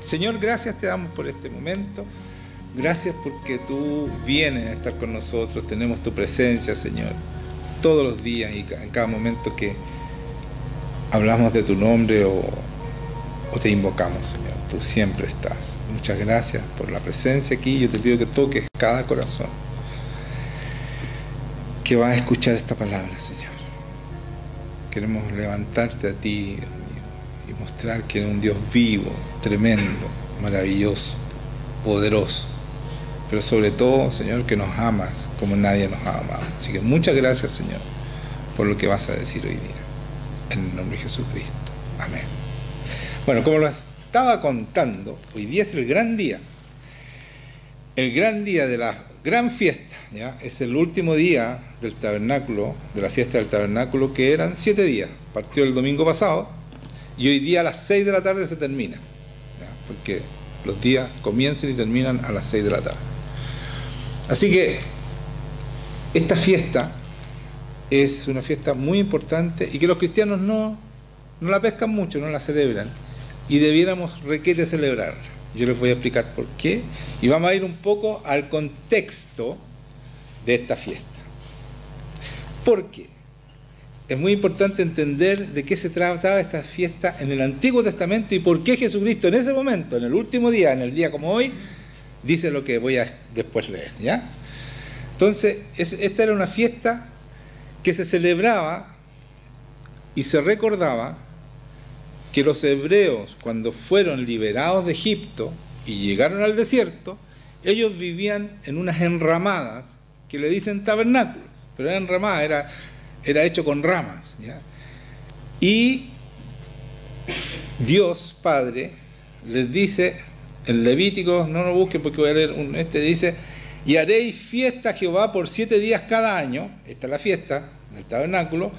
Señor, gracias te damos por este momento. Gracias porque tú vienes a estar con nosotros. Tenemos tu presencia, Señor, todos los días y en cada momento que hablamos de tu nombre o te invocamos, Señor. Tú siempre estás. Muchas gracias por la presencia aquí. Yo te pido que toques cada corazón que va a escuchar esta palabra, Señor. Queremos levantarte a ti, Dios mío, y mostrar que eres un Dios vivo, tremendo, maravilloso, poderoso, pero sobre todo, Señor, que nos amas como nadie nos ha amado. Así que muchas gracias, Señor, por lo que vas a decir hoy día, en el nombre de Jesucristo. Amén. Bueno, como lo estaba contando, hoy día es el gran día de la gran fiesta, ¿ya? Es el último día del tabernáculo, de la fiesta del tabernáculo, que eran 7 días. Partió el domingo pasado y hoy día a las 6 de la tarde se termina, ¿ya? Porque los días comienzan y terminan a las 6 de la tarde. Así que esta fiesta es una fiesta muy importante y que los cristianos no la pescan mucho, no la celebran, y debiéramos requete celebrarla. Yo les voy a explicar por qué y vamos a ir un poco al contexto de esta fiesta. ¿Por qué? Es muy importante entender de qué se trataba esta fiesta en el Antiguo Testamento y por qué Jesucristo en ese momento, en el último día, en el día como hoy, dice lo que voy a después leer, ¿ya? Entonces, esta era una fiesta que se celebraba y se recordaba que los hebreos, cuando fueron liberados de Egipto y llegaron al desierto, ellos vivían en unas enramadas que le dicen tabernáculos, pero era enramada, era hecho con ramas, ¿ya? Y Dios Padre les dice en Levítico, no lo busquen porque voy a leer dice: y haréis fiesta a Jehová por 7 días cada año. Esta es la fiesta del tabernáculo.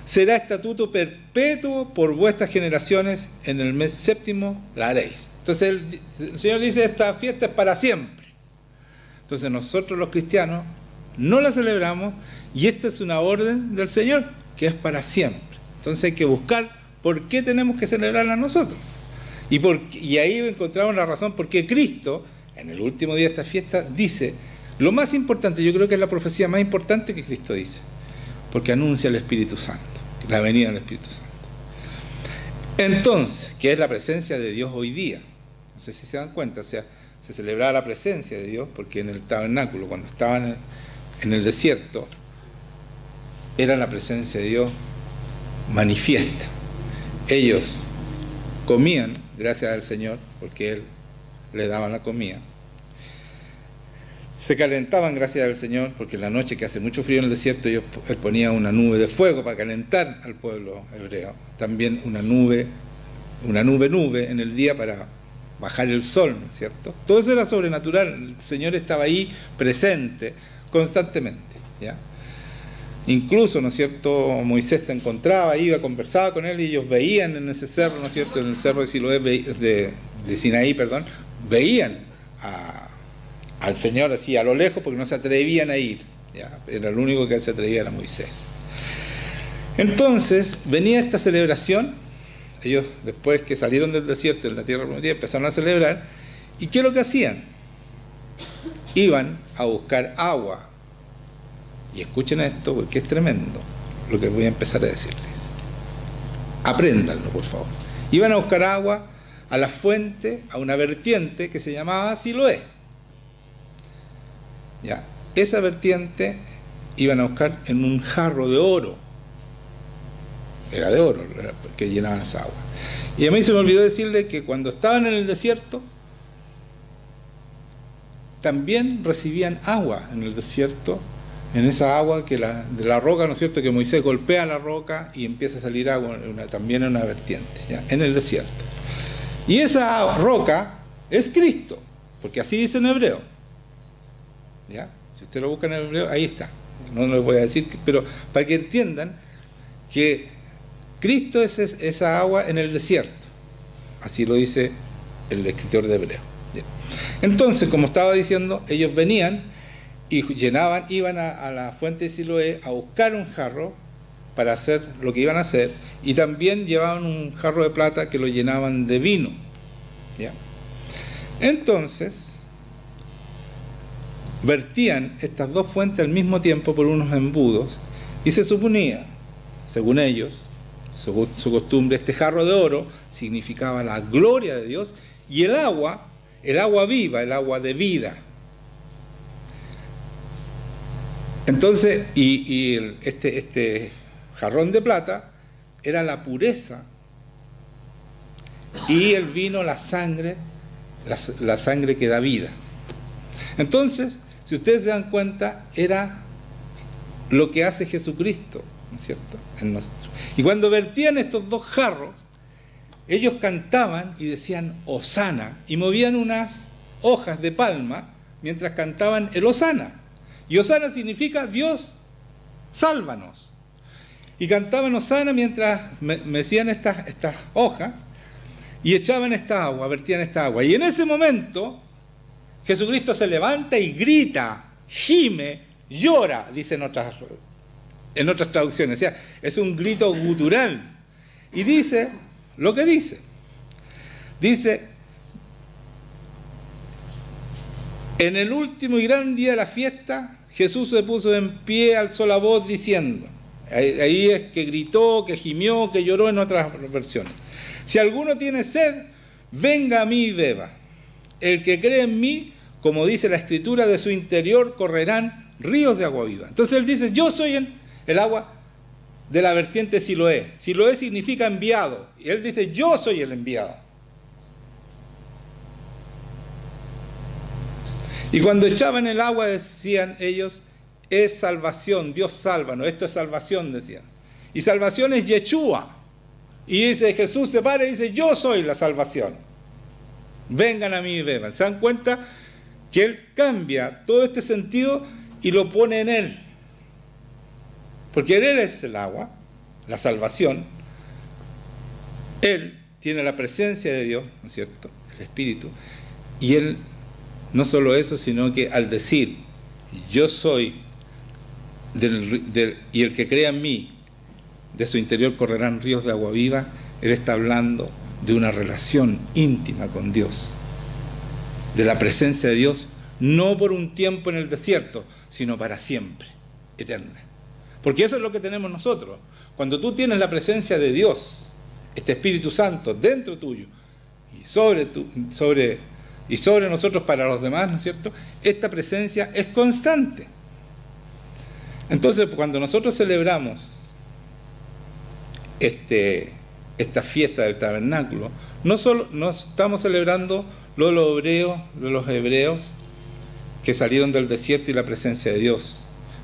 Será estatuto perpetuo por vuestras generaciones, en el mes séptimo la haréis. Entonces el Señor dice: esta fiesta es para siempre. Entonces nosotros los cristianos no la celebramos y esta es una orden del Señor que es para siempre. Entonces hay que buscar por qué tenemos que celebrarla nosotros. Y ahí encontramos la razón por qué Cristo, en el último día de esta fiesta, dice lo más importante. Yo creo que es la profecía más importante que Cristo dice, porque anuncia el Espíritu Santo, la venida del Espíritu Santo. Entonces, ¿qué es la presencia de Dios hoy día? No sé si se dan cuenta, o sea, se celebraba la presencia de Dios porque en el tabernáculo, cuando estaban en el desierto, era la presencia de Dios manifiesta. Ellos comían gracias al Señor, porque Él les daba la comida. Se calentaban gracias al Señor, porque en la noche, que hace mucho frío en el desierto, Él ponía una nube de fuego para calentar al pueblo hebreo. También una nube en el día para bajar el sol, ¿no es cierto? Todo eso era sobrenatural. El Señor estaba ahí presente constantemente, ¿ya? Incluso, ¿no es cierto?, Moisés se encontraba, iba, conversaba con él y ellos veían en ese cerro, ¿no es cierto?, en el cerro de Siloé, de Sinaí, perdón, veían al Señor así a lo lejos porque no se atrevían a ir, ¿ya? Era el único que se atrevía, era Moisés. Entonces venía esta celebración. Ellos, después que salieron del desierto en la tierra prometida, empezaron a celebrar. ¿Y qué es lo que hacían? Iban a buscar agua. Y escuchen esto porque es tremendo lo que voy a empezar a decirles. Apréndanlo, por favor. Iban a buscar agua a la fuente, a una vertiente que se llamaba Siloé. ¿Ya? Esa vertiente iban a buscar en un jarro de oro. Era de oro que llenaban esa agua. Y a mí se me olvidó decirle que cuando estaban en el desierto, también recibían agua en el desierto, en esa agua que de la roca, ¿no es cierto?, que Moisés golpea la roca y empieza a salir agua, también en una vertiente, ¿ya?, en el desierto. Y esa roca es Cristo, porque así dice en hebreo, ¿ya? Si usted lo busca en el hebreo, ahí está. No les voy a decir, pero para que entiendan que Cristo es esa agua en el desierto. Así lo dice el escritor de Hebreo. ¿Ya? Entonces, como estaba diciendo, ellos venían y iban a la fuente de Siloé a buscar un jarro para hacer lo que iban a hacer, y también llevaban un jarro de plata que lo llenaban de vino, ¿ya? Entonces, vertían estas dos fuentes al mismo tiempo por unos embudos y se suponía, según ellos, su costumbre, este jarro de oro significaba la gloria de Dios y el agua viva, el agua de vida. Entonces, este jarrón de plata era la pureza y el vino la sangre que da vida. Entonces, si ustedes se dan cuenta, era lo que hace Jesucristo, ¿no es cierto?, en nosotros. Y cuando vertían estos dos jarros, ellos cantaban y decían Hosana, y movían unas hojas de palma mientras cantaban el Hosana. Y Hosana significa Dios, sálvanos. Y cantaban Hosana mientras mecían estas hojas y echaban esta agua, vertían esta agua. Y en ese momento Jesucristo se levanta y grita, gime, llora, dicen en otras traducciones. O sea, es un grito gutural. Y dice lo que dice. Dice, en el último y gran día de la fiesta, Jesús se puso en pie, alzó la voz diciendo, ahí es que gritó, que gimió, que lloró en otras versiones. Si alguno tiene sed, venga a mí y beba. El que cree en mí, como dice la Escritura, de su interior correrán ríos de agua viva. Entonces él dice, yo soy el agua de la vertiente Siloé. Siloé significa enviado. Y él dice, yo soy el enviado. Y cuando echaban el agua decían ellos, es salvación, Dios sálvanos, esto es salvación, decían. Y salvación es Yeshua. Y dice, Jesús se para y dice, yo soy la salvación. Vengan a mí y beban. ¿Se dan cuenta? Que él cambia todo este sentido y lo pone en él. Porque él es el agua, la salvación. Él tiene la presencia de Dios, ¿no es cierto?, el Espíritu. Y él, no solo eso, sino que al decir, yo soy y el que crea en mí, de su interior correrán ríos de agua viva, él está hablando de una relación íntima con Dios, de la presencia de Dios, no por un tiempo en el desierto, sino para siempre, eterna. Porque eso es lo que tenemos nosotros. Cuando tú tienes la presencia de Dios, este Espíritu Santo dentro tuyo y sobre nosotros para los demás, ¿no es cierto?, esta presencia es constante. Entonces, cuando nosotros celebramos esta fiesta del tabernáculo, no estamos celebrando lo de los hebreos que salieron del desierto y la presencia de Dios.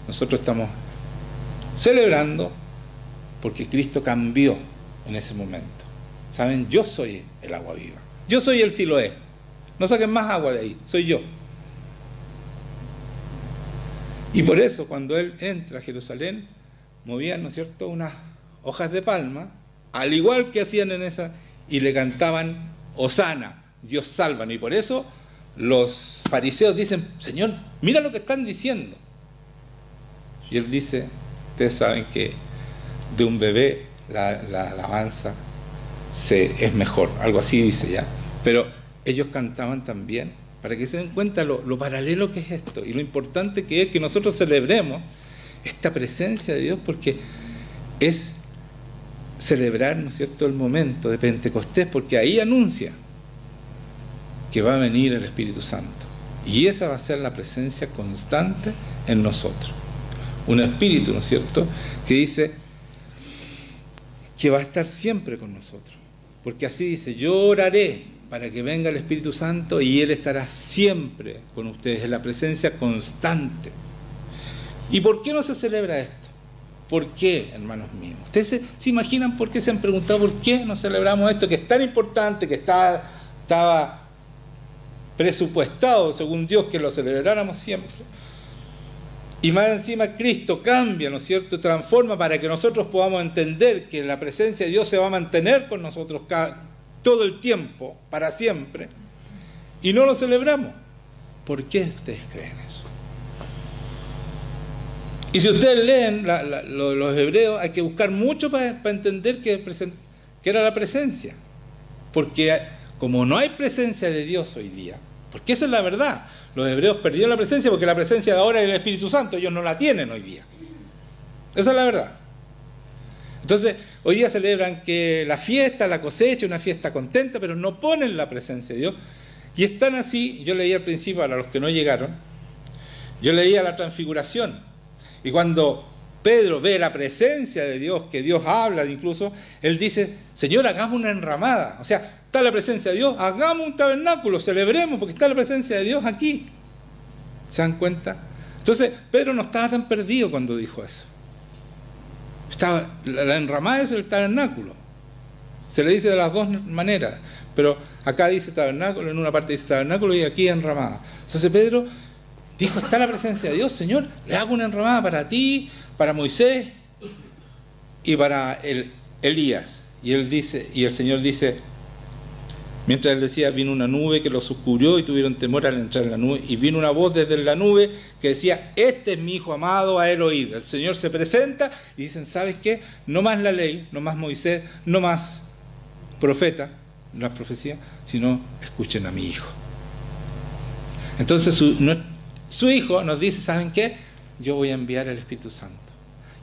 Nosotros estamos celebrando porque Cristo cambió en ese momento. ¿Saben? Yo soy el agua viva. Yo soy el Siloé. No saquen más agua de ahí, soy yo. Y por eso cuando él entra a Jerusalén, movían, ¿no es cierto?, unas hojas de palma, al igual que hacían en esa, y le cantaban Hosana, Dios sálvanos. Y por eso los fariseos dicen, Señor, mira lo que están diciendo. Y él dice, ustedes saben que de un bebé la alabanza es mejor, algo así dice ya. Pero ellos cantaban también, para que se den cuenta lo paralelo que es esto y lo importante que es que nosotros celebremos esta presencia de Dios, porque es celebrar, ¿no es cierto?, el momento de Pentecostés, porque ahí anuncia que va a venir el Espíritu Santo y esa va a ser la presencia constante en nosotros. Un Espíritu, ¿no es cierto?, que dice que va a estar siempre con nosotros, porque así dice, yo oraré para que venga el Espíritu Santo y Él estará siempre con ustedes, en la presencia constante. ¿Y por qué no se celebra esto? ¿Por qué, hermanos míos? ¿Ustedes se imaginan por qué se han preguntado por qué no celebramos esto, que es tan importante, que estaba presupuestado según Dios que lo celebráramos siempre? Y más encima Cristo cambia, ¿no es cierto?, transforma para que nosotros podamos entender que la presencia de Dios se va a mantener con nosotros todo el tiempo, para siempre, y no lo celebramos. ¿Por qué ustedes creen eso? Y si ustedes leen los hebreos, hay que buscar mucho para entender que era la presencia. Porque como no hay presencia de Dios hoy día, Porque esa es la verdad. Los hebreos perdieron la presencia porque la presencia de ahora es el Espíritu Santo. Ellos no la tienen hoy día. Esa es la verdad. Entonces, hoy día celebran que la fiesta, la cosecha, una fiesta contenta, pero no ponen la presencia de Dios. Y están así, yo leí al principio, para los que no llegaron, yo leía la transfiguración. Y cuando Pedro ve la presencia de Dios, que Dios habla incluso, él dice, Señor, hagamos una enramada. O sea, está la presencia de Dios, hagamos un tabernáculo, celebremos, porque está la presencia de Dios aquí. ¿Se dan cuenta? Entonces, Pedro no estaba tan perdido cuando dijo eso. Estaba, la enramada es el tabernáculo. Se le dice de las dos maneras, pero acá dice tabernáculo, en una parte dice tabernáculo y aquí enramada. Entonces Pedro dijo, está la presencia de Dios, Señor, le hago una enramada para ti, para Moisés y para Elías. Y él dice, y el Señor dice, mientras él decía, vino una nube que los oscurrió y tuvieron temor al entrar en la nube, y vino una voz desde la nube que decía, este es mi hijo amado, a él oíd. El Señor se presenta y dicen, ¿sabes qué? No más la ley, no más Moisés, no más profeta, no es profecía, sino escuchen a mi hijo. Entonces su hijo nos dice, ¿saben qué? Yo voy a enviar el Espíritu Santo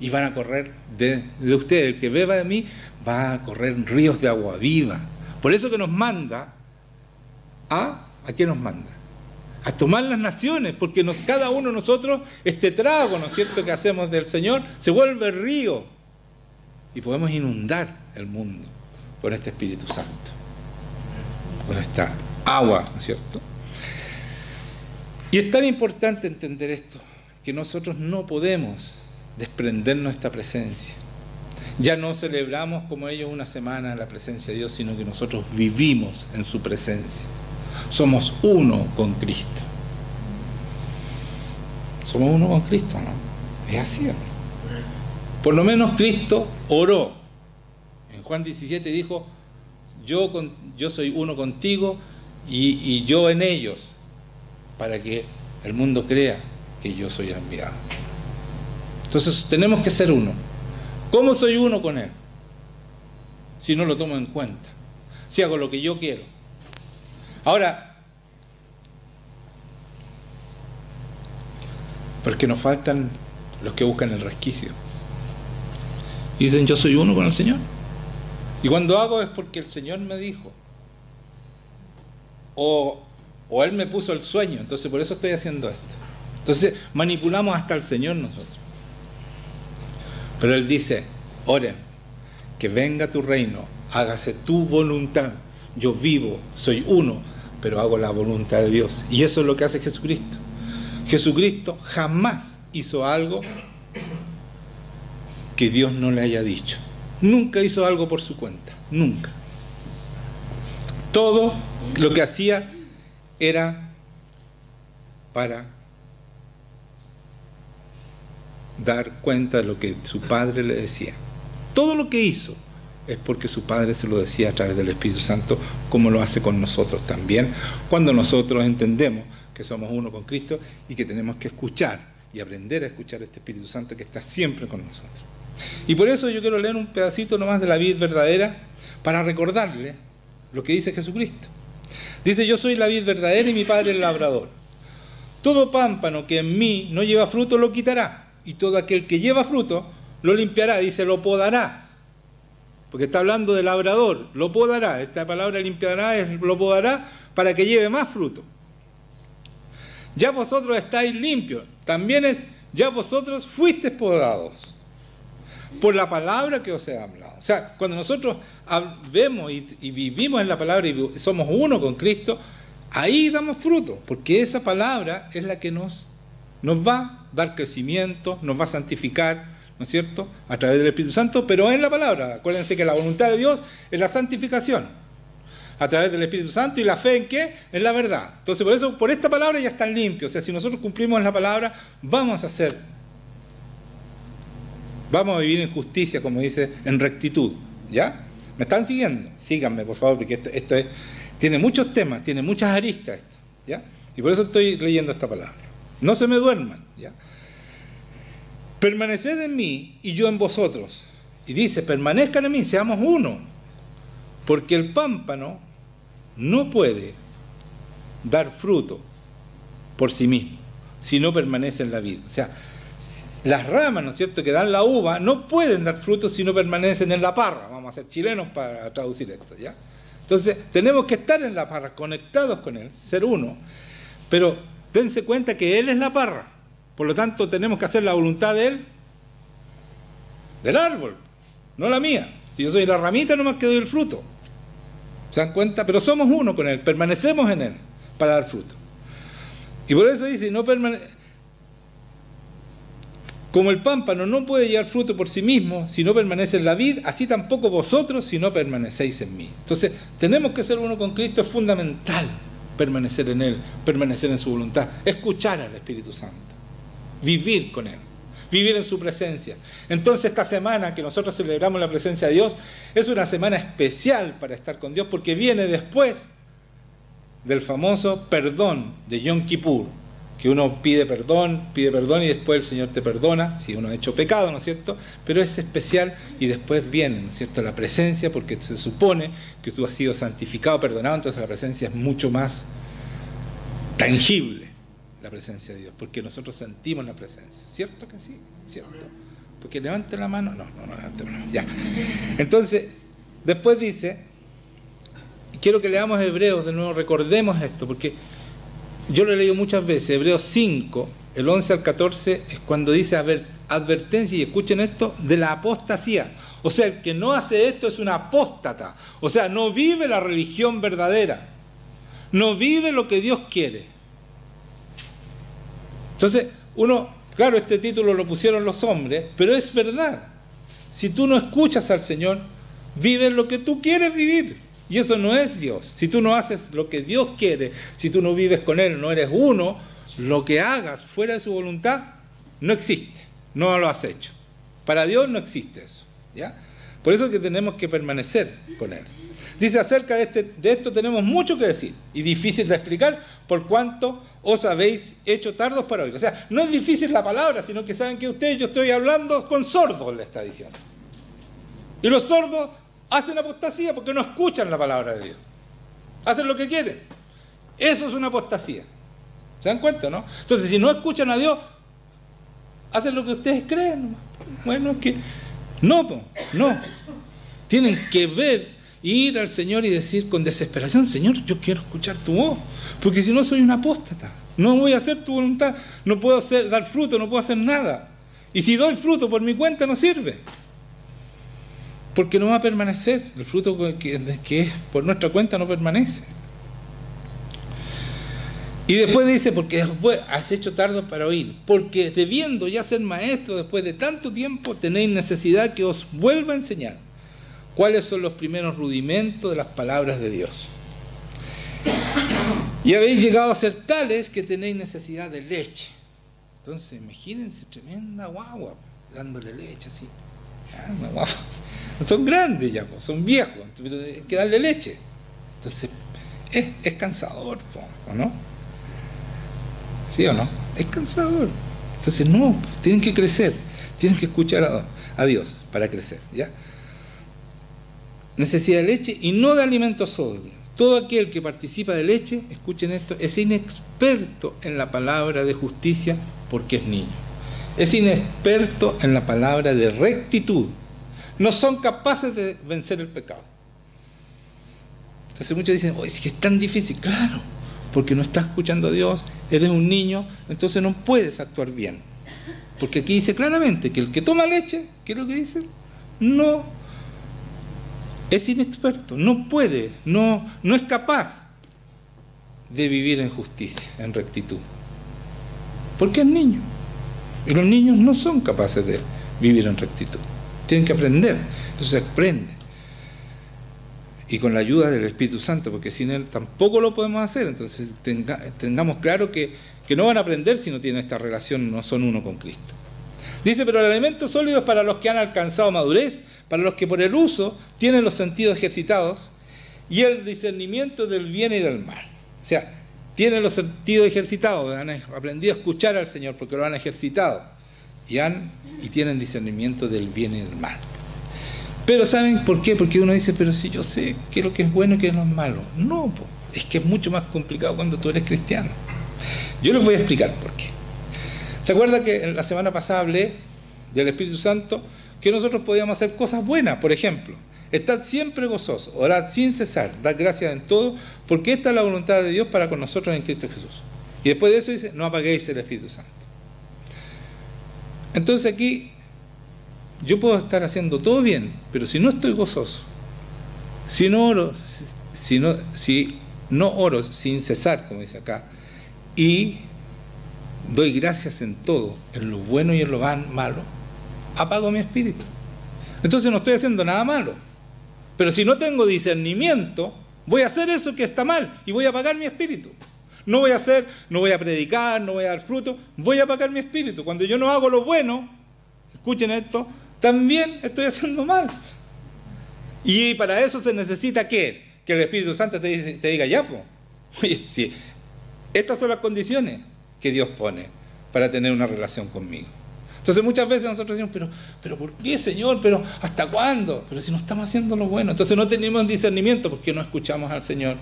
y van a correr de ustedes, el que beba de mí va a correr ríos de agua viva. Por eso que nos manda ¿a qué nos manda? A tomar las naciones, porque cada uno de nosotros, este trago, ¿no es cierto?, que hacemos del Señor, se vuelve río y podemos inundar el mundo con este Espíritu Santo, con esta agua, ¿no es cierto? Y es tan importante entender esto, que nosotros no podemos desprendernos de esta presencia. Ya no celebramos como ellos una semana la presencia de Dios, sino que nosotros vivimos en su presencia. Somos uno con Cristo. Somos uno con Cristo, ¿no? Es así, ¿no? Por lo menos Cristo oró. En Juan 17 dijo, yo soy uno contigo y yo en ellos, para que el mundo crea que yo soy enviado. Entonces tenemos que ser uno. ¿Cómo soy uno con Él? Si no lo tomo en cuenta, si hago lo que yo quiero. Ahora, porque nos faltan los que buscan el resquicio. Y dicen, yo soy uno con el Señor. Y cuando hago es porque el Señor me dijo. O Él me puso el sueño, entonces por eso estoy haciendo esto. Entonces manipulamos hasta al Señor nosotros. Pero Él dice, oren, que venga tu reino, hágase tu voluntad. Yo vivo, soy uno, pero hago la voluntad de Dios. Y eso es lo que hace Jesucristo. Jesucristo jamás hizo algo que Dios no le haya dicho. Nunca hizo algo por su cuenta, nunca. Todo lo que hacía era para dar cuenta de lo que su Padre le decía. Todo lo que hizo es porque su Padre se lo decía a través del Espíritu Santo, como lo hace con nosotros también, cuando nosotros entendemos que somos uno con Cristo y que tenemos que escuchar y aprender a escuchar a este Espíritu Santo que está siempre con nosotros. Y por eso yo quiero leer un pedacito nomás de la vid verdadera para recordarle lo que dice Jesucristo. Dice, yo soy la vid verdadera y mi Padre el labrador. Todo pámpano que en mí no lleva fruto lo quitará, y todo aquel que lleva fruto lo limpiará, dice, lo podará. Porque está hablando de labrador, lo podará. Esta palabra limpiará es lo podará para que lleve más fruto. Ya vosotros estáis limpios, también es, ya vosotros fuisteis podados por la palabra que os he hablado. O sea, cuando nosotros vemos y vivimos en la palabra y somos uno con Cristo, ahí damos fruto, porque esa palabra es la que nos va a dar crecimiento, nos va a santificar, ¿no es cierto?, a través del Espíritu Santo, pero en la palabra. Acuérdense que la voluntad de Dios es la santificación, a través del Espíritu Santo, y la fe ¿en qué? En la verdad. Entonces, por eso, por esta palabra ya están limpios. O sea, si nosotros cumplimos la palabra, vamos a vivir en justicia, como dice, en rectitud. ¿Ya? ¿Me están siguiendo? Síganme, por favor, porque esto tiene muchos temas, tiene muchas aristas esto, ¿ya? Y por eso estoy leyendo esta palabra. No se me duerman, ¿ya? Permaneced en mí y yo en vosotros. Y dice, permanezcan en mí, seamos uno. Porque el pámpano no puede dar fruto por sí mismo, si no permanece en la vid. O sea, las ramas, ¿no es cierto?, que dan la uva, no pueden dar fruto si no permanecen en la parra. Vamos a ser chilenos para traducir esto, ¿ya? Entonces, tenemos que estar en la parra, conectados con Él, ser uno. Pero dense cuenta que Él es la parra. Por lo tanto, tenemos que hacer la voluntad de Él, del árbol, no la mía. Si yo soy la ramita, nomás que doy el fruto. ¿Se dan cuenta? Pero somos uno con Él, permanecemos en Él para dar fruto. Y por eso dice, como el pámpano no puede llevar fruto por sí mismo si no permanece en la vid, así tampoco vosotros si no permanecéis en mí. Entonces, tenemos que ser uno con Cristo, es fundamental permanecer en Él, permanecer en su voluntad, escuchar al Espíritu Santo, vivir con Él, vivir en su presencia. Entonces, esta semana que nosotros celebramos la presencia de Dios, es una semana especial para estar con Dios, porque viene después del famoso perdón de Yom Kippur, que uno pide perdón y después el Señor te perdona, si uno ha hecho pecado, ¿no es cierto? Pero es especial y después viene, ¿no es cierto?, la presencia, porque se supone que tú has sido santificado, perdonado, entonces la presencia es mucho más tangible, la presencia de Dios, porque nosotros sentimos la presencia. ¿Cierto que sí? ¿Cierto? Porque levante la mano. No levante la mano. Ya. Entonces, después dice, quiero que leamos Hebreos de nuevo, recordemos esto, porque yo lo he leído muchas veces. Hebreos 5, el 11 al 14, es cuando dice advertencia, y escuchen esto, de la apostasía. O sea, el que no hace esto es un apóstata. O sea, no vive la religión verdadera. No vive lo que Dios quiere. Entonces, claro, este título lo pusieron los hombres, pero es verdad. Si tú no escuchas al Señor, vives lo que tú quieres vivir. Y eso no es Dios. Si tú no haces lo que Dios quiere, si tú no vives con Él, no eres uno, lo que hagas fuera de su voluntad no existe. No lo has hecho. Para Dios no existe eso, ¿ya? Por eso es que tenemos que permanecer con Él. Dice, acerca de esto tenemos mucho que decir y difícil de explicar, por cuanto os habéis hecho tardos para oír. O sea, no es difícil la palabra, sino que saben que yo estoy hablando con sordos, le está diciendo. Y los sordos hacen apostasía porque no escuchan la palabra de Dios. Hacen lo que quieren. Eso es una apostasía. ¿Se dan cuenta, no? Entonces, si no escuchan a Dios, hacen lo que ustedes creen. Bueno, es que no. Tienen que ver, ir al Señor y decir con desesperación, Señor, yo quiero escuchar tu voz, porque si no soy un apóstata. No voy a hacer tu voluntad, no puedo dar fruto, no puedo hacer nada. Y si doy fruto por mi cuenta no sirve. Porque no va a permanecer, el fruto que es por nuestra cuenta no permanece. Y después dice, porque después has hecho tarde para oír, porque debiendo ya ser maestro después de tanto tiempo, tenéis necesidad que os vuelva a enseñar cuáles son los primeros rudimentos de las palabras de Dios. Y habéis llegado a ser tales que tenéis necesidad de leche. Entonces, imagínense, tremenda guagua, dándole leche así. Una guagua. Son grandes ya, son viejos, pero hay que darle leche. Entonces, es cansador, ¿o no? ¿Sí o no? Es cansador. Entonces, no, tienen que crecer, tienen que escuchar a Dios para crecer, ¿ya? Necesidad de leche y no de alimento sólido. Todo aquel que participa de leche, escuchen esto, es inexperto en la palabra de justicia porque es niño. Es inexperto en la palabra de rectitud. No son capaces de vencer el pecado. Entonces muchos dicen, oye, si es tan difícil. Claro, porque no estás escuchando a Dios, eres un niño, entonces no puedes actuar bien. Porque aquí dice claramente que el que toma leche, ¿qué es lo que dice? No, es inexperto, no puede, no es capaz de vivir en justicia, en rectitud. Porque es niño. Y los niños no son capaces de vivir en rectitud. Tienen que aprender. Entonces se aprende. Y con la ayuda del Espíritu Santo, porque sin Él tampoco lo podemos hacer. Entonces tengamos claro que no van a aprender si no tienen esta relación, no son uno con Cristo. Dice, pero el alimento sólido es para los que han alcanzado madurez, para los que por el uso tienen los sentidos ejercitados y el discernimiento del bien y del mal. O sea, tienen los sentidos ejercitados, han aprendido a escuchar al Señor porque lo han ejercitado y tienen discernimiento del bien y del mal. Pero ¿saben por qué? Porque uno dice, pero si yo sé qué es lo que es bueno y qué es lo malo. No, po, es que es mucho más complicado cuando tú eres cristiano. Yo les voy a explicar por qué. ¿Se acuerda que la semana pasada hablé del Espíritu Santo? Que nosotros podíamos hacer cosas buenas, por ejemplo. Estad siempre gozosos, orad sin cesar, dad gracias en todo, porque esta es la voluntad de Dios para con nosotros en Cristo Jesús. Y después de eso dice, no apaguéis el Espíritu Santo. Entonces aquí, yo puedo estar haciendo todo bien, pero si no estoy gozoso, si no oro, si no oro sin cesar, como dice acá, y doy gracias en todo, en lo bueno y en lo malo, apago mi espíritu. Entonces no estoy haciendo nada malo. Pero si no tengo discernimiento, voy a hacer eso que está mal y voy a apagar mi espíritu. No voy a predicar, no voy a dar fruto, voy a apagar mi espíritu. Cuando yo no hago lo bueno, escuchen esto, también estoy haciendo mal. Y para eso se necesita ¿qué? Que el Espíritu Santo te diga, ya, pues, sí, estas son las condiciones que Dios pone para tener una relación conmigo. Entonces muchas veces nosotros decimos, pero ¿por qué, Señor? ¿Pero hasta cuándo? Pero si no estamos haciendo lo bueno. Entonces no tenemos discernimiento porque no escuchamos al Señor,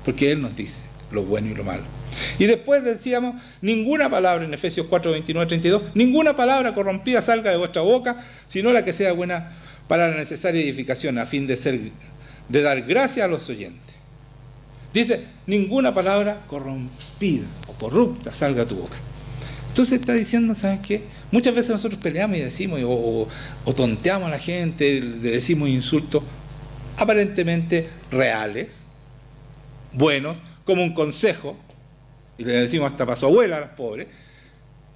porque Él nos dice lo bueno y lo malo. Y después decíamos, ninguna palabra, en Efesios 4, 29, 32, ninguna palabra corrompida salga de vuestra boca, sino la que sea buena para la necesaria edificación, a fin de dar gracia a los oyentes. Dice, ninguna palabra corrompida o corrupta salga de tu boca. Entonces está diciendo, ¿sabes qué? Muchas veces nosotros peleamos y decimos, o tonteamos a la gente, le decimos insultos aparentemente reales, buenos, como un consejo, y le decimos hasta para su abuela, a las pobres,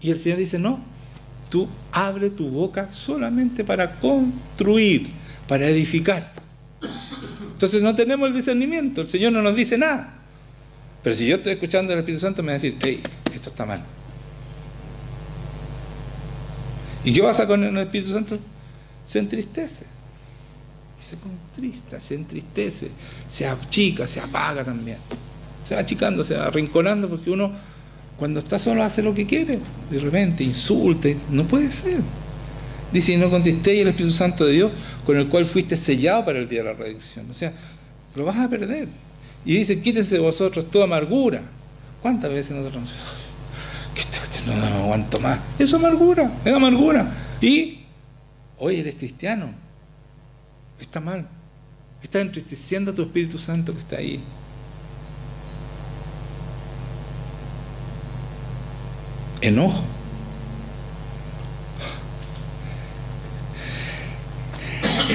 y el Señor dice, no, tú abre tu boca solamente para construir, para edificar. Entonces no tenemos el discernimiento, el Señor no nos dice nada. Pero si yo estoy escuchando al Espíritu Santo, me va a decir, hey, esto está mal. ¿Y qué pasa con el Espíritu Santo? Se entristece, se contrista, se entristece, se achica, se apaga también. Se va achicando, se va arrinconando, porque uno cuando está solo hace lo que quiere, de repente insulte, no puede ser. Dice, y no contristéis el Espíritu Santo de Dios, con el cual fuiste sellado para el día de la redención. O sea, lo vas a perder. Y dice, quítense de vosotros toda amargura. ¿Cuántas veces nosotros no me aguanto más? Eso es amargura. Y, hoy eres cristiano, está mal. Estás entristeciendo a tu Espíritu Santo que está ahí. Enojo.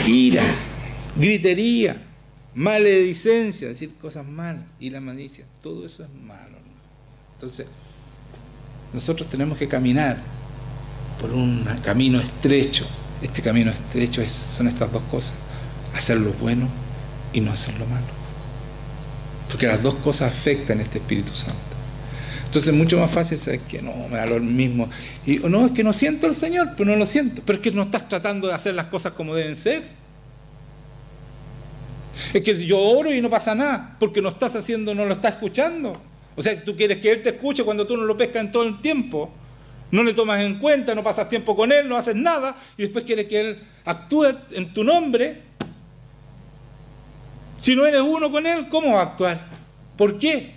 Ira, gritería, maledicencia, decir cosas malas, y la malicia, todo eso es malo. Entonces, nosotros tenemos que caminar por un camino estrecho. Este camino estrecho son estas dos cosas: hacer lo bueno y no hacer lo malo, porque las dos cosas afectan a este Espíritu Santo. Entonces es mucho más fácil saber que no, me da lo mismo, y no, es que no siento al Señor, pero no lo siento, pero es que no estás tratando de hacer las cosas como deben ser. Es que yo oro y no pasa nada, porque no estás haciendo, no lo estás escuchando. O sea, tú quieres que Él te escuche cuando tú no lo pescas en todo el tiempo, no le tomas en cuenta, no pasas tiempo con Él, no haces nada, y después quieres que Él actúe en tu nombre. Si no eres uno con Él, ¿cómo va a actuar? ¿Por qué?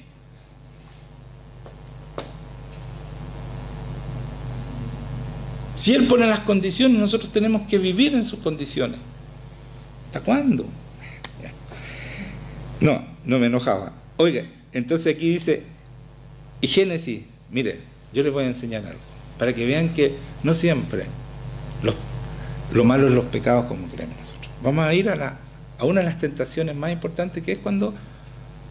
Si Él pone las condiciones, nosotros tenemos que vivir en sus condiciones. ¿Hasta cuándo? No me enojaba. Oiga, entonces aquí dice, y Génesis, mire, yo les voy a enseñar algo, para que vean que no siempre lo malo es los pecados como creemos nosotros. Vamos a ir a una de las tentaciones más importantes, que es cuando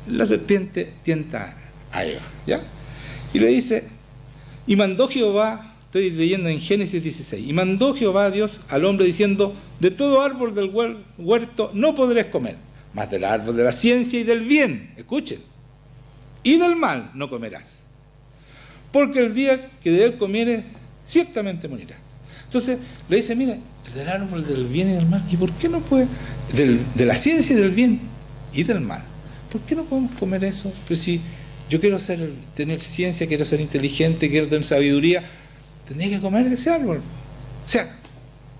la serpiente tienta a Eva, ¿ya? Y le dice, y mandó Jehová, estoy leyendo en Génesis 16, y mandó Jehová a Dios al hombre diciendo, de todo árbol del huerto no podréis comer, mas del árbol de la ciencia y del bien, escuchen, y del mal no comerás, porque el día que de él comieres, ciertamente morirás. Entonces le dice, mira, del árbol del bien y del mal, ¿y por qué no puede? De la ciencia y del bien y del mal, ¿por qué no podemos comer eso? Pues si yo quiero tener ciencia, quiero ser inteligente, quiero tener sabiduría, tendría que comer de ese árbol. O sea,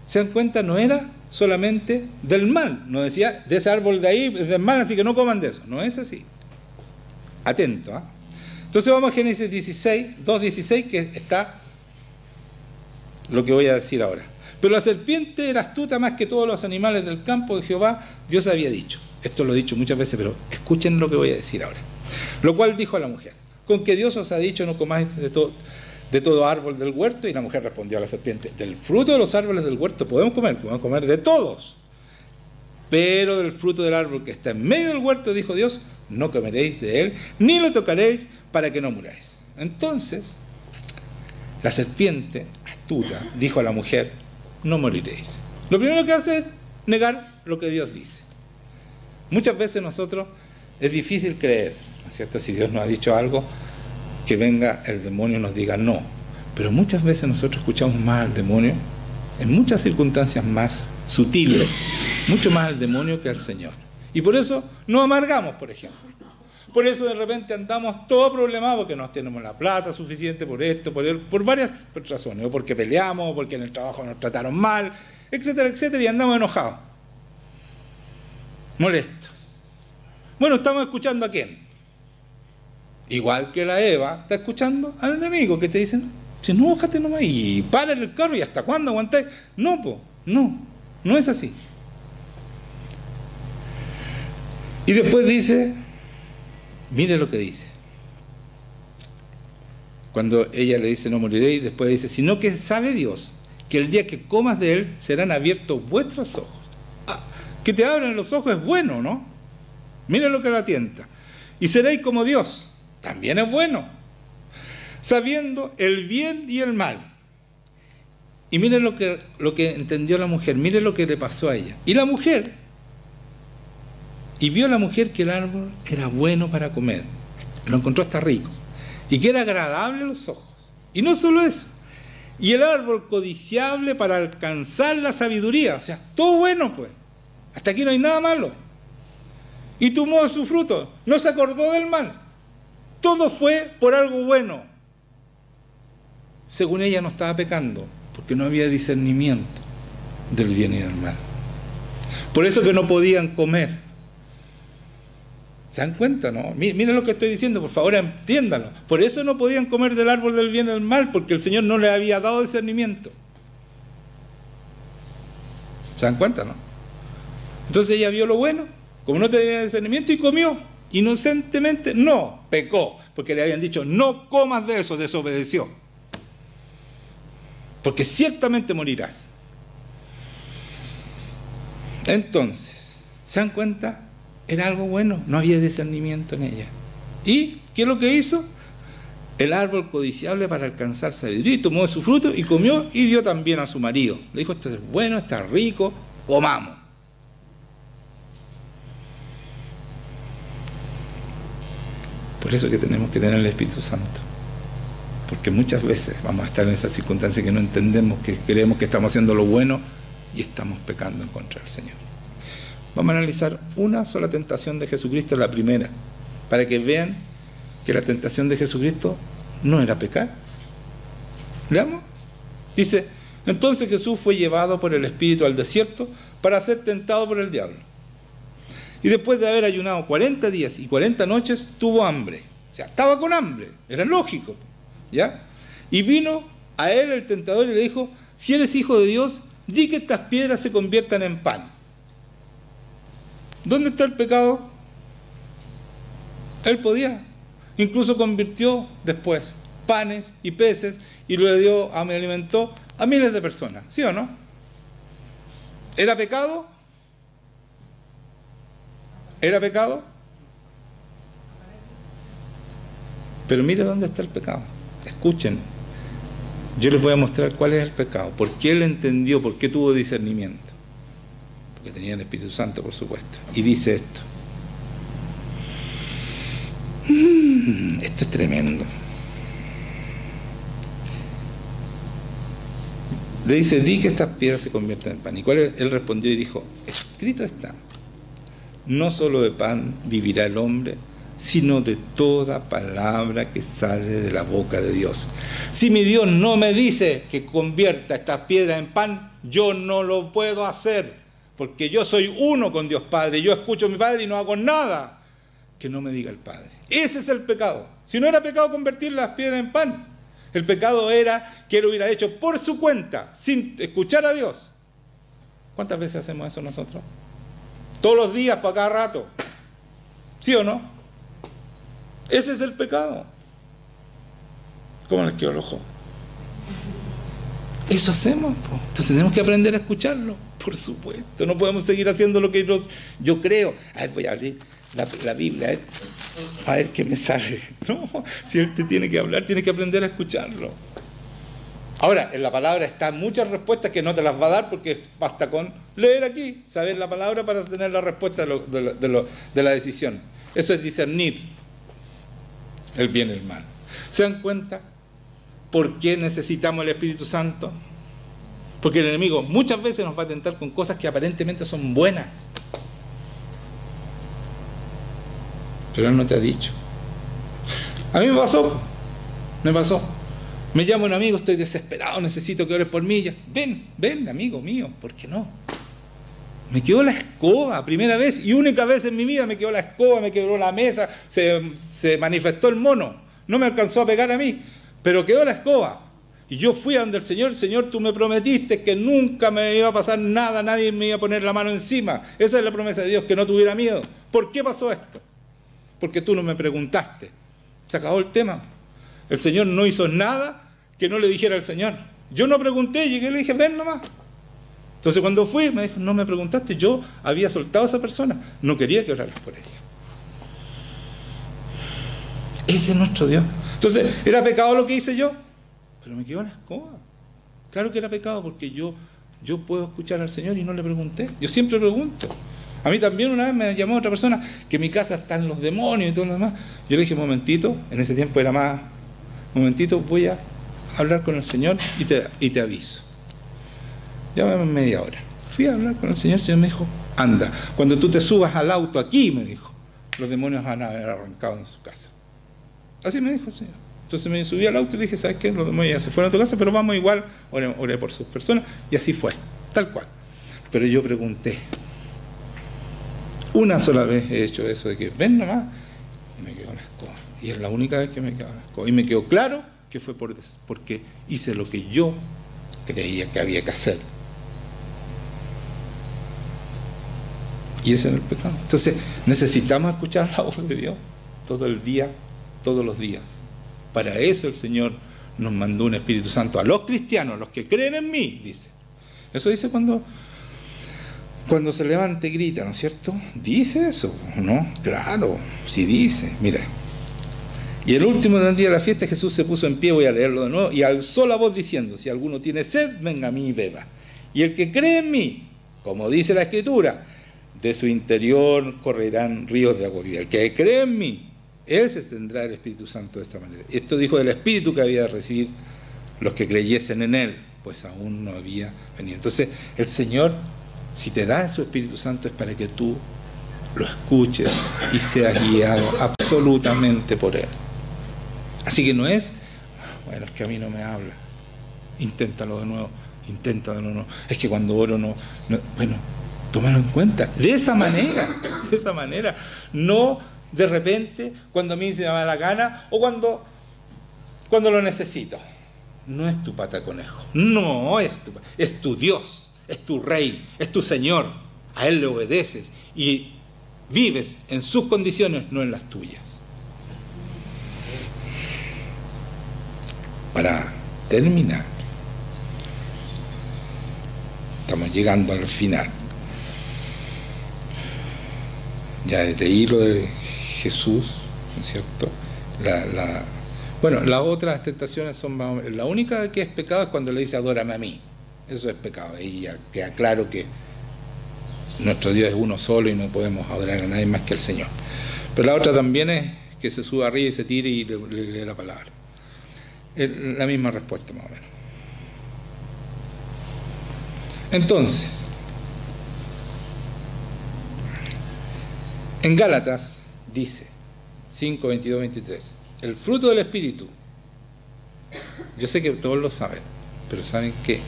¿se dan cuenta? No era solamente del mal. No decía, de ese árbol de ahí es del mal, así que no coman de eso. No es así. Atento, ¿eh? Entonces vamos a Génesis 16, 2:16, que está lo que voy a decir ahora. Pero la serpiente era astuta más que todos los animales del campo de Jehová, Dios había dicho. Esto lo he dicho muchas veces, pero escuchen lo que voy a decir ahora. Lo cual dijo a la mujer, con que Dios os ha dicho no comáis de todo árbol del huerto. Y la mujer respondió a la serpiente, del fruto de los árboles del huerto podemos comer de todos. Pero del fruto del árbol que está en medio del huerto, dijo Dios, no comeréis de él, ni lo tocaréis para que no muráis. Entonces, la serpiente, astuta, dijo a la mujer, no moriréis. Lo primero que hace es negar lo que Dios dice. Muchas veces nosotros es difícil creer, ¿no es cierto? Si Dios nos ha dicho algo, que venga el demonio y nos diga no. Pero muchas veces nosotros escuchamos más al demonio, en muchas circunstancias más sutiles, mucho más al demonio que al Señor. Y por eso nos amargamos, por ejemplo. Por eso de repente andamos todos problemados porque no tenemos la plata suficiente por esto, por varias razones, o porque peleamos, o porque en el trabajo nos trataron mal, etcétera, etcétera, y andamos enojados, molestos. Bueno, estamos escuchando ¿a quién? Igual que la Eva está escuchando al enemigo, que te dicen, si no, bájate nomás y párale el carro, y ¿hasta cuándo aguantáis? No, no es así. Y después dice, mire lo que dice. Cuando ella le dice no moriréis, después dice, sino que sabe Dios que el día que comas de él serán abiertos vuestros ojos. Ah, que te abran los ojos es bueno, ¿no? Mire lo que la tienta. Y seréis como Dios, también es bueno, sabiendo el bien y el mal. Y mire lo que entendió la mujer, mire lo que le pasó a ella. Y la mujer, y vio la mujer que el árbol era bueno para comer, lo encontró hasta rico, y que era agradable a los ojos. Y no solo eso, y el árbol codiciable para alcanzar la sabiduría. O sea, todo bueno, pues. Hasta aquí no hay nada malo. Y tomó su fruto, no se acordó del mal. Todo fue por algo bueno. Según ella no estaba pecando, porque no había discernimiento del bien y del mal. Por eso que no podían comer. ¿Se dan cuenta, no? Miren lo que estoy diciendo, por favor, entiéndanlo. Por eso no podían comer del árbol del bien y del mal, porque el Señor no les había dado discernimiento. ¿Se dan cuenta, no? Entonces ella vio lo bueno, como no tenía discernimiento, y comió. Inocentemente, no, pecó, porque le habían dicho, no comas de eso, desobedeció. Porque ciertamente morirás. Entonces, ¿se dan cuenta? Era algo bueno, no había discernimiento en ella. ¿Y qué es lo que hizo? El árbol codiciable para alcanzar sabiduría, y tomó de su fruto y comió y dio también a su marido. Le dijo, esto es bueno, está rico, comamos. Por eso que tenemos que tener el Espíritu Santo. Porque muchas veces vamos a estar en esas circunstancias que no entendemos, que creemos que estamos haciendo lo bueno y estamos pecando en contra del Señor. Vamos a analizar una sola tentación de Jesucristo, la primera, para que vean que la tentación de Jesucristo no era pecar. ¿Leamos? Dice, entonces Jesús fue llevado por el Espíritu al desierto para ser tentado por el diablo. Y después de haber ayunado 40 días y 40 noches, tuvo hambre. O sea, estaba con hambre, era lógico, ¿ya? Y vino a él el tentador y le dijo, si eres hijo de Dios, di que estas piedras se conviertan en pan. ¿Dónde está el pecado? Él podía. Incluso convirtió después panes y peces y lo dio, me alimentó a miles de personas. ¿Sí o no? ¿Era pecado? ¿Era pecado? Pero mire dónde está el pecado. Escuchen. Yo les voy a mostrar cuál es el pecado. ¿Por qué él entendió? ¿Por qué tuvo discernimiento? Porque tenía el Espíritu Santo, por supuesto. Y dice esto. Esto es tremendo. Le dice, di que estas piedras se conviertan en pan. ¿Y cuál? Él respondió y dijo, escrito está, no solo de pan vivirá el hombre, sino de toda palabra que sale de la boca de Dios. Si mi Dios no me dice que convierta estas piedras en pan, yo no lo puedo hacer, porque yo soy uno con Dios Padre, yo escucho a mi Padre y no hago nada que no me diga el Padre. Ese es el pecado. Si no era pecado convertir las piedras en pan, el pecado era que él hubiera hecho por su cuenta, sin escuchar a Dios. ¿Cuántas veces hacemos eso nosotros? Todos los días, para cada rato. ¿Sí o no? Ese es el pecado. ¿Cómo les quedó el ojo? Eso hacemos, po. Entonces tenemos que aprender a escucharlo, por supuesto. No podemos seguir haciendo lo que yo creo. A ver, voy a abrir la Biblia, a ver qué me sale. No, si él te tiene que hablar, tienes que aprender a escucharlo. Ahora, en la palabra están muchas respuestas que no te las va a dar, porque basta con leer aquí, saber la palabra para tener la respuesta de la decisión. Eso es discernir el bien y el mal. ¿Se dan cuenta por qué necesitamos el Espíritu Santo? Porque el enemigo muchas veces nos va a tentar con cosas que aparentemente son buenas, pero él no te ha dicho. A mí me pasó. Me llama un amigo, estoy desesperado, necesito que ores por mí. Ya, ven, amigo mío, ¿por qué no? Me quedó la escoba, primera vez y única vez en mi vida me quedó la escoba, me quebró la mesa, se manifestó el mono. No me alcanzó a pegar a mí, pero quedó la escoba. Y yo fui a donde el Señor, tú me prometiste que nunca me iba a pasar nada, nadie me iba a poner la mano encima. Esa es la promesa de Dios, que no tuviera miedo. ¿Por qué pasó esto? Porque tú no me preguntaste. Se acabó el tema. El Señor no hizo nada que no le dijera al Señor. Yo no pregunté, llegué y le dije, ven nomás. Entonces cuando fui, me dijo, no me preguntaste, yo había soltado a esa persona, no quería que oraras por ella. Ese es nuestro Dios. Entonces, ¿era pecado lo que hice yo? Pero me quedó la escoba. Claro que era pecado, porque yo puedo escuchar al Señor y no le pregunté. Yo siempre pregunto. A mí también una vez me llamó otra persona, que en mi casa están los demonios y todo lo demás. Yo le dije, momentito, en ese tiempo era más, momentito, voy a hablar con el Señor y te aviso. Llámame en media hora. Fui a hablar con el Señor me dijo, anda, cuando tú te subas al auto aquí, me dijo, los demonios van a haber arrancado en su casa. Así me dijo el Señor. Entonces me subí al auto y le dije, ¿sabes qué? Los demonios ya se fueron a tu casa, pero vamos igual, oré por sus personas, y así fue, tal cual. Pero yo pregunté, una sola vez he hecho eso de que ven nomás, y me quedó la escoba. Y es la única vez que me quedó la escoba. Y me quedó claro que fue porque hice lo que yo creía que había que hacer. Y ese era el pecado. Entonces necesitamos escuchar la voz de Dios todo el día, todos los días. Para eso el Señor nos mandó un Espíritu Santo a los cristianos, los que creen en mí, dice. Eso dice cuando se levanta y grita, ¿no es cierto? Dice eso, ¿no? Claro, sí dice. Mira. Y el último día de la fiesta Jesús se puso en pie, voy a leerlo de nuevo, y alzó la voz diciendo, si alguno tiene sed, venga a mí y beba. Y el que cree en mí, como dice la Escritura, de su interior correrán ríos de agua viva. El que cree en mí, ese tendrá el Espíritu Santo de esta manera. Esto dijo del Espíritu que había de recibir los que creyesen en él, pues aún no había venido. Entonces, el Señor, si te da su Espíritu Santo, es para que tú lo escuches y seas guiado absolutamente por él. Así que no es, bueno, es que a mí no me habla, inténtalo de nuevo, es que cuando oro no, bueno, tómalo en cuenta, de esa manera, no de repente, cuando a mí se me da la gana, o cuando lo necesito. No es tu pata conejo, no es tu Dios, es tu Rey, es tu Señor, a Él le obedeces y vives en sus condiciones, no en las tuyas. Para terminar, estamos llegando al final. Ya leí lo de Jesús, ¿no es cierto? Bueno, las otras tentaciones son más o menos, la única que es pecado es cuando le dice adórame a mí. Eso es pecado. Y ya queda claro que nuestro Dios es uno solo y no podemos adorar a nadie más que al Señor. Pero la otra también es que se suba arriba y se tire y le lee la palabra. Es la misma respuesta más o menos. Entonces, en Gálatas dice 5, 22, 23, el fruto del Espíritu, yo sé que todos lo saben, pero ¿saben qué?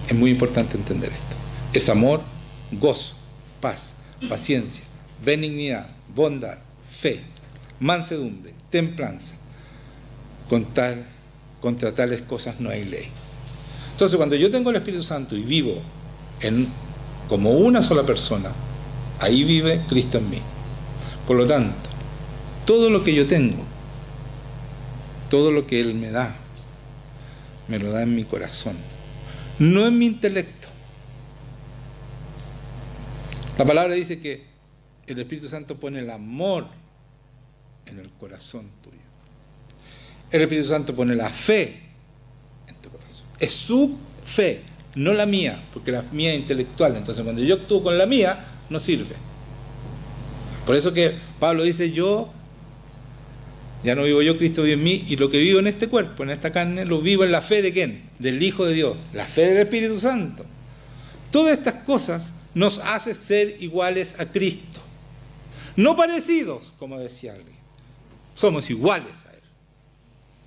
Es muy importante entender esto. Es amor, gozo, paz, paciencia, benignidad, bondad, fe, mansedumbre, templanza. Contra tales cosas no hay ley. Entonces, cuando yo tengo el Espíritu Santo y vivo como una sola persona, ahí vive Cristo en mí. Por lo tanto, todo lo que yo tengo, todo lo que Él me da, me lo da en mi corazón, no en mi intelecto. La palabra dice que el Espíritu Santo pone el amor en el corazón tuyo. El Espíritu Santo pone la fe en tu corazón. Es su fe, no la mía, porque la mía es intelectual. Entonces, cuando yo actúo con la mía, no sirve. Por eso que Pablo dice, ya no vivo yo, Cristo vive en mí, y lo que vivo en este cuerpo, en esta carne, lo vivo en la fe de ¿quién? Del Hijo de Dios, la fe del Espíritu Santo. Todas estas cosas nos hacen ser iguales a Cristo. No parecidos, como decía alguien. Somos iguales a Él.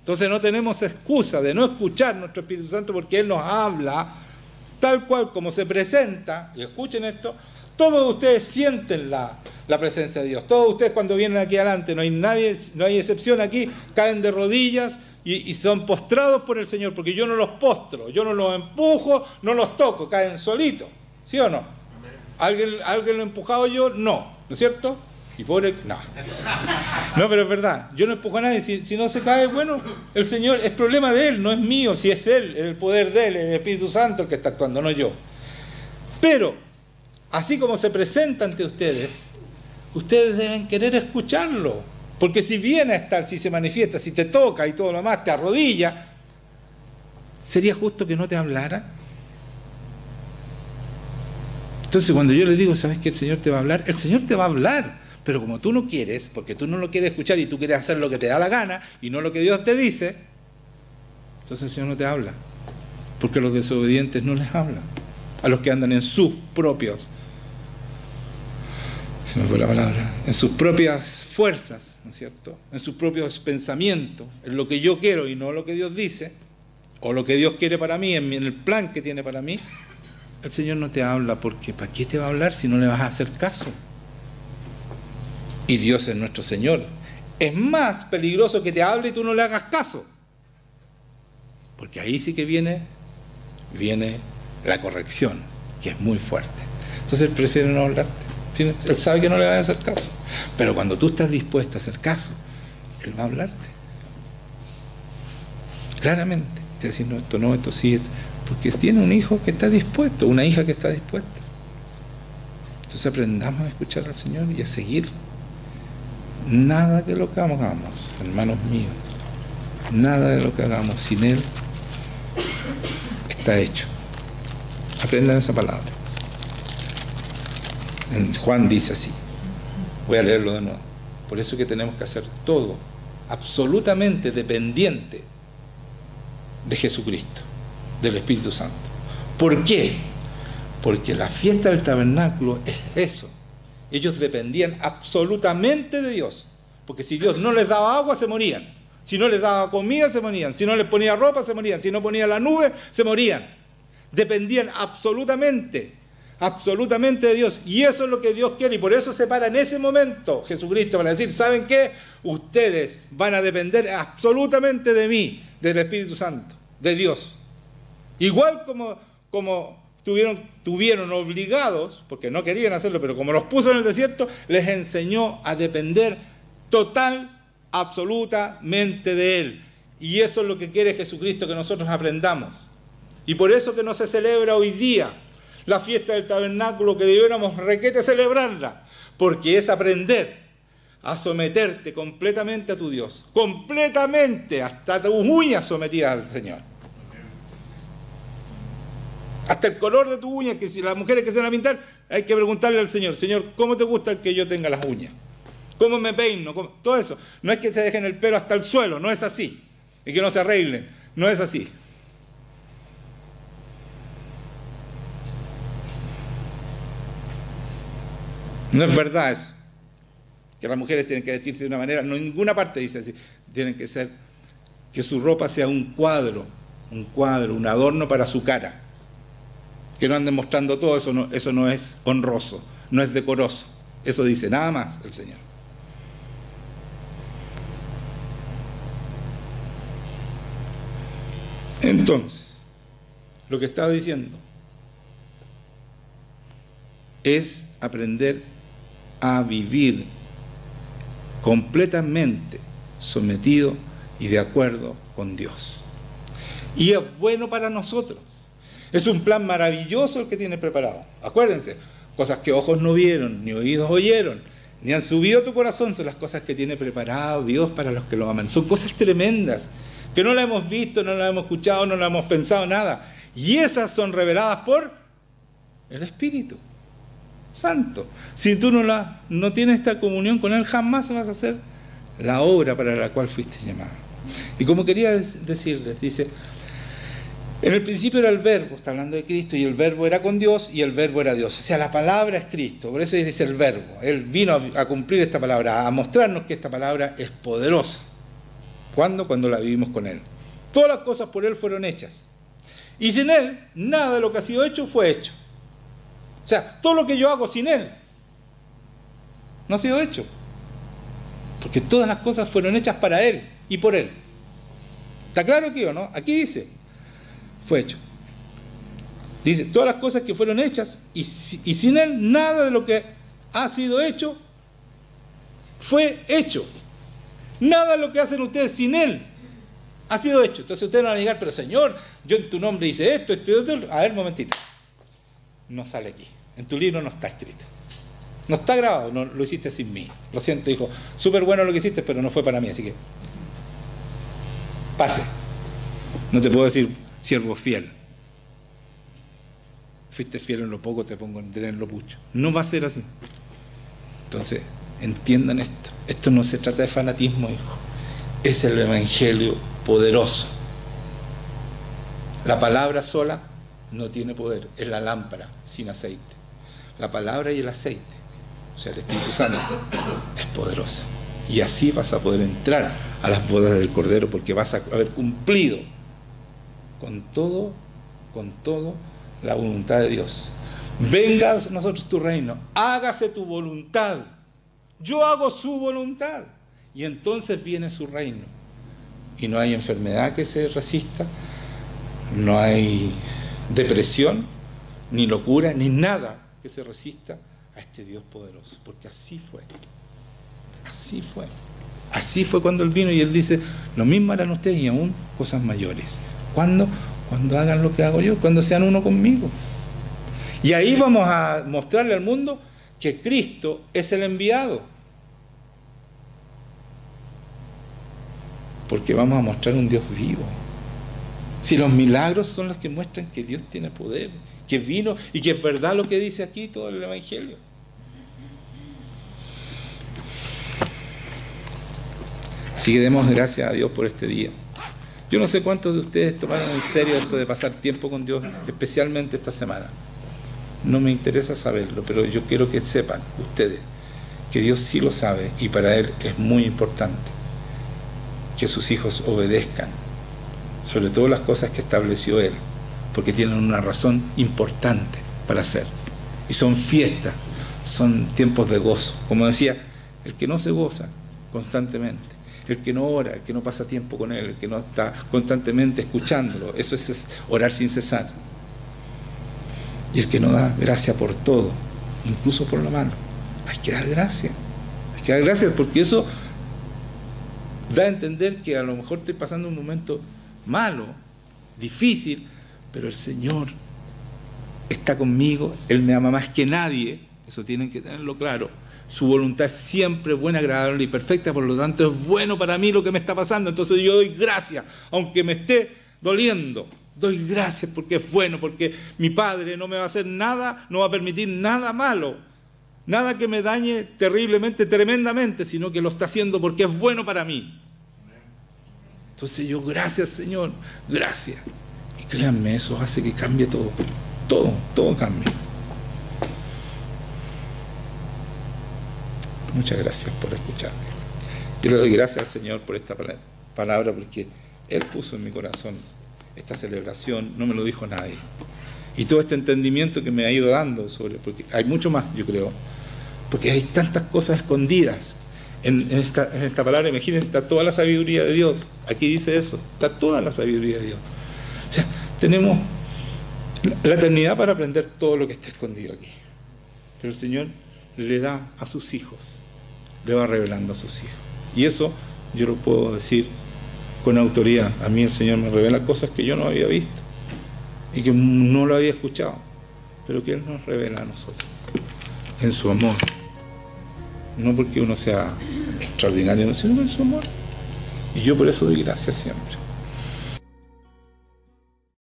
Entonces no tenemos excusa de no escuchar nuestro Espíritu Santo porque Él nos habla tal cual como se presenta. Y escuchen esto, todos ustedes sienten la presencia de Dios. Todos ustedes cuando vienen aquí adelante, no hay excepción aquí, caen de rodillas y son postrados por el Señor, porque yo no los postro, yo no los empujo, no los toco, caen solitos. ¿Sí o no? ¿Alguien lo ha empujado yo? No. ¿No es cierto? Y pobre, no. No, pero es verdad. Yo no empujo a nadie. Si no se cae, bueno, el Señor, es problema de Él, no es mío. Si es Él, el poder de Él, el Espíritu Santo el que está actuando, no yo. Pero, así como se presenta ante ustedes, ustedes deben querer escucharlo. Porque si viene a estar, si se manifiesta, si te toca y todo lo demás, te arrodilla, ¿sería justo que no te hablara? Entonces, cuando yo le digo, ¿sabes que el Señor te va a hablar? El Señor te va a hablar. Pero como tú no quieres, porque tú no lo quieres escuchar y tú quieres hacer lo que te da la gana y no lo que Dios te dice, entonces el Señor no te habla. Porque a los desobedientes no les habla. A los que andan en sus propios, se me fue la palabra, en sus propias fuerzas, ¿no es cierto? En sus propios pensamientos, en lo que yo quiero y no lo que Dios dice, o lo que Dios quiere para mí, en el plan que tiene para mí, el Señor no te habla porque ¿para qué te va a hablar si no le vas a hacer caso? Y Dios es nuestro Señor. Es más peligroso que te hable y tú no le hagas caso. Porque ahí sí que viene la corrección, que es muy fuerte. Entonces Él prefiere no hablarte. Él sabe que no le vas a hacer caso. Pero cuando tú estás dispuesto a hacer caso, Él va a hablarte. Claramente. Te va a decir, no, esto sí, esto. Porque tiene un hijo que está dispuesto, una hija que está dispuesta. Entonces aprendamos a escuchar al Señor y a seguir. Nada de lo que hagamos, hermanos míos, nada de lo que hagamos sin Él está hecho. Aprendan esa palabra. En Juan dice así. Voy a leerlo de nuevo. Por eso que tenemos que hacer todo absolutamente dependiente de Jesucristo, del Espíritu Santo. ¿Por qué? Porque la fiesta del tabernáculo es eso. Ellos dependían absolutamente de Dios. Porque si Dios no les daba agua, se morían. Si no les daba comida, se morían. Si no les ponía ropa, se morían. Si no ponía la nube, se morían. Dependían absolutamente de Dios. Y eso es lo que Dios quiere. Y por eso se para en ese momento Jesucristo para decir, ¿saben qué? Ustedes van a depender absolutamente de mí, del Espíritu Santo, de Dios. Igual como tuvieron obligados, porque no querían hacerlo, pero como los puso en el desierto, les enseñó a depender absolutamente de Él. Y eso es lo que quiere Jesucristo, que nosotros aprendamos. Y por eso que no se celebra hoy día la fiesta del tabernáculo, que debiéramos requete celebrarla, porque es aprender a someterte completamente a tu Dios, completamente, hasta tus uñas sometidas al Señor. Hasta el color de tu uña, que si las mujeres que se van a pintar, hay que preguntarle al Señor, Señor, ¿cómo te gusta que yo tenga las uñas? ¿Cómo me peino? Todo eso. No es que se dejen el pelo hasta el suelo, no es así. Y que no se arreglen, no es así. No es verdad eso. Que las mujeres tienen que vestirse de una manera, no en ninguna parte dice así. Tienen que ser, que su ropa sea un cuadro, un adorno para su cara. que no anden mostrando todo, eso no es honroso, no es decoroso. Eso dice nada más el Señor. Entonces, lo que estaba diciendo es aprender a vivir completamente sometido y de acuerdo con Dios. Y es bueno para nosotros. Es un plan maravilloso el que tiene preparado. Acuérdense, cosas que ojos no vieron, ni oídos oyeron, ni han subido a tu corazón, son las cosas que tiene preparado Dios para los que lo aman. Son cosas tremendas, que no las hemos visto, no las hemos escuchado, no las hemos pensado, nada. Y esas son reveladas por el Espíritu Santo. Si tú no tienes esta comunión con Él, jamás vas a hacer la obra para la cual fuiste llamado. Y como quería decirles, dice, en el principio era el Verbo, está hablando de Cristo, y el Verbo era con Dios, y el Verbo era Dios. O sea, la palabra es Cristo, por eso dice el Verbo. Él vino a cumplir esta palabra, a mostrarnos que esta palabra es poderosa. ¿Cuándo? Cuando la vivimos con Él. Todas las cosas por Él fueron hechas. Y sin Él, nada de lo que ha sido hecho fue hecho. O sea, todo lo que yo hago sin Él no ha sido hecho. Porque todas las cosas fueron hechas para Él y por Él. ¿Está claro aquí o no? Aquí dice, fue hecho. Dice, todas las cosas que fueron hechas y sin Él, nada de lo que ha sido hecho fue hecho. Nada de lo que hacen ustedes sin Él ha sido hecho. Entonces ustedes no van a llegar, pero Señor, yo en tu nombre hice esto. A ver, un momentito. No sale aquí. En tu libro no está escrito. No está grabado, no, lo hiciste sin mí. Lo siento, hijo. Súper bueno lo que hiciste, pero no fue para mí, así que pase. No te puedo decir siervo fiel. Fuiste fiel en lo poco, te pongo en lo mucho. No va a ser así. Entonces, entiendan esto. Esto no se trata de fanatismo, hijo. Es el evangelio poderoso. La palabra sola no tiene poder. Es la lámpara sin aceite. La palabra y el aceite, o sea, el Espíritu Santo, es poderosa. Y así vas a poder entrar a las bodas del Cordero, porque vas a haber cumplido con todo la voluntad de Dios. Venga a nosotros tu reino, hágase tu voluntad. Yo hago su voluntad. Y entonces viene su reino. Y no hay enfermedad que se resista, no hay depresión, ni locura, ni nada que se resista a este Dios poderoso. Porque así fue. Así fue. Así fue cuando Él vino y Él dice, lo mismo harán ustedes y aún cosas mayores. ¿Cuándo? Cuando hagan lo que hago yo, cuando sean uno conmigo. Y ahí vamos a mostrarle al mundo que Cristo es el enviado. Porque vamos a mostrar un Dios vivo. Si los milagros son los que muestran que Dios tiene poder, que vino y que es verdad lo que dice aquí todo el Evangelio. Así que demos gracias a Dios por este día. Yo no sé cuántos de ustedes tomaron en serio esto de pasar tiempo con Dios, especialmente esta semana. No me interesa saberlo, pero yo quiero que sepan ustedes que Dios sí lo sabe y para Él es muy importante que sus hijos obedezcan, sobre todo las cosas que estableció Él, porque tienen una razón importante para hacer. Y son fiestas, son tiempos de gozo. Como decía, el que no se goza constantemente, el que no ora, el que no pasa tiempo con Él, el que no está constantemente escuchándolo, eso es orar sin cesar. Y el que no da gracia por todo, incluso por lo malo. Hay que dar gracias. Hay que dar gracias porque eso da a entender que a lo mejor estoy pasando un momento malo, difícil, pero el Señor está conmigo, Él me ama más que nadie, eso tienen que tenerlo claro. Su voluntad es siempre buena, agradable y perfecta, por lo tanto es bueno para mí lo que me está pasando, entonces yo doy gracias, aunque me esté doliendo, doy gracias porque es bueno, porque mi Padre no me va a hacer nada, no va a permitir nada malo, nada que me dañe terriblemente, tremendamente, sino que lo está haciendo porque es bueno para mí. Entonces yo, gracias Señor, gracias. Y créanme, eso hace que cambie todo, todo cambia. Muchas gracias por escucharme. Yo le doy gracias al Señor por esta palabra, porque Él puso en mi corazón esta celebración, no me lo dijo nadie. Y todo este entendimiento que me ha ido dando sobre, porque hay mucho más, yo creo, porque hay tantas cosas escondidas en esta palabra. Imagínense, está toda la sabiduría de Dios. Aquí dice eso, está toda la sabiduría de Dios. O sea, tenemos la eternidad para aprender todo lo que está escondido aquí. Pero el Señor le da a sus hijos, le va revelando a sus hijos. Y eso yo lo puedo decir con autoridad. A mí el Señor me revela cosas que yo no había visto y que no lo había escuchado, pero que Él nos revela a nosotros en su amor. No porque uno sea extraordinario, sino en su amor. Y yo por eso doy gracias siempre.